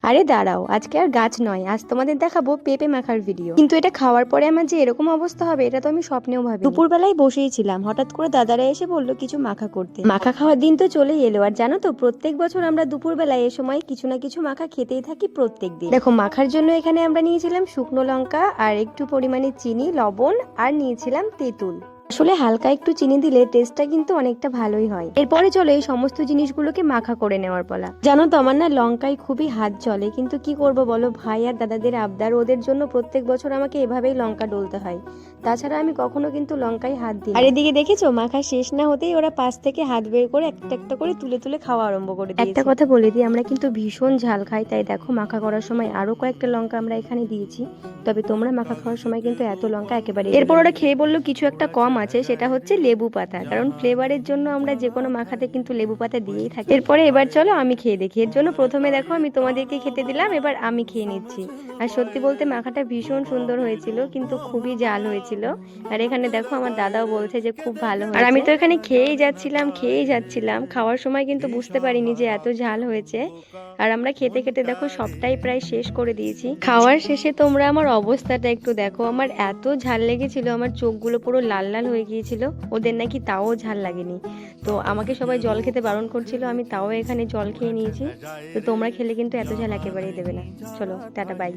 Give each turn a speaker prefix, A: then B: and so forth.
A: আরে দাঁড়াও, আজকে আর গাছ নয়, আজ তোমাদের দেখাবো পেঁপে মাখার ভিডিও। কিন্তু এটা খাওয়ার পরে আমার যে এরকম অবস্থা হবে এটা তো আমি স্বপ্নেও ভাবিনি। দুপুরবেলায় বসেই ছিলাম, হঠাৎ করে দাদারা এসে বললো কিছু মাখা করতে। মাখা খাওয়ার দিন তো চলেই এলো, আর জানো তো প্রত্যেক বছর আমরা দুপুরবেলায় এ সময় কিছু না কিছু মাখা খেতেই থাকি প্রত্যেক দিন। দেখো, মাখার জন্য এখানে আমরা নিয়েছিলাম শুকনো লঙ্কা আর একটু পরিমাণে চিনি, লবণ, আর নিয়েছিলাম তেঁতুল। আসলে হালকা একটু চিনি দিলে টেস্টটা কিন্তু অনেকটা ভালোই হয়। এরপরে চলো এই সমস্ত জিনিসগুলোকে মাখা করে নেওয়ার পালা। জানো তো আমার না লঙ্কায় খুবই হাত চলে, কিন্তু কি করব বলো, ভাই আর দাদাদের আবদার, ওদের জন্য প্রত্যেক বছর আমাকে এভাবেই লঙ্কা ডলতে হয়। তাছাড়া আমি কখনো কিন্তু লঙ্কায় হাত দিই না। আর এদিকে দেখেছো মাখা শেষ না হতেই ওরা পাশ থেকে হাত বের করে একটা একটা করে তুলে তুলে খাওয়া আরম্ভ করে দিয়েছে। একটা কথা বলে দিই, আমরা কিন্তু ভীষণ ঝাল খাই, তাই দেখো মাখা করার সময় আরো কয়েকটা লঙ্কা আমরা এখানে দিয়েছি। তবে তোমরা মাখা খাওয়ার সময় কিন্তু এত লঙ্কা একেবারে। এরপর ওরা খেয়ে বললো কিছু একটা কম আছে, সেটা হচ্ছে লেবু পাতা, কারণ ফ্লেভারের জন্য আমরা যে কোনো মাখাতে কিন্তু লেবু পাতা দিয়েই থাকি। এরপরে এবার চলো আমি খেয়ে দেখি। এর জন্য প্রথমে দেখো আমি তোমাদেরকে খেতে দিলাম, এবার আমি খেয়ে নিচ্ছি। আর সত্যি বলতে মাখাটা ভীষণ সুন্দর হয়েছিল, কিন্তু খুবই ঝাল হয়েছিল। আর এখানে দেখো আমার দাদাও বলছে যে খুব ভালো হয়েছে। আর আমি তো এখানে খেয়েই যাচ্ছিলাম, খাওয়ার সময় কিন্তু বুঝতে পারিনি যে এত ঝাল হয়েছে। আর আমরা খেতে খেতে দেখো সবটাই প্রায় শেষ করে দিয়েছি। খাওয়ার শেষে তোমরা আমার অবস্থাটা একটু দেখো, আমার এত ঝাল লেগেছিল, আমার চোখগুলো পুরো লাল লাল হয়ে গিয়েছিল। ওদের নাকি তাও ঝাল লাগেনি। তো আমাকে সবাই জল খেতে বারণ করছিল, আমি তাও এখানে জল খেয়ে নিয়েছি। তো তোমরা খেলে কিন্তু এত ঝাল একেবারেই দেবে না। চলো টাটা, বাই।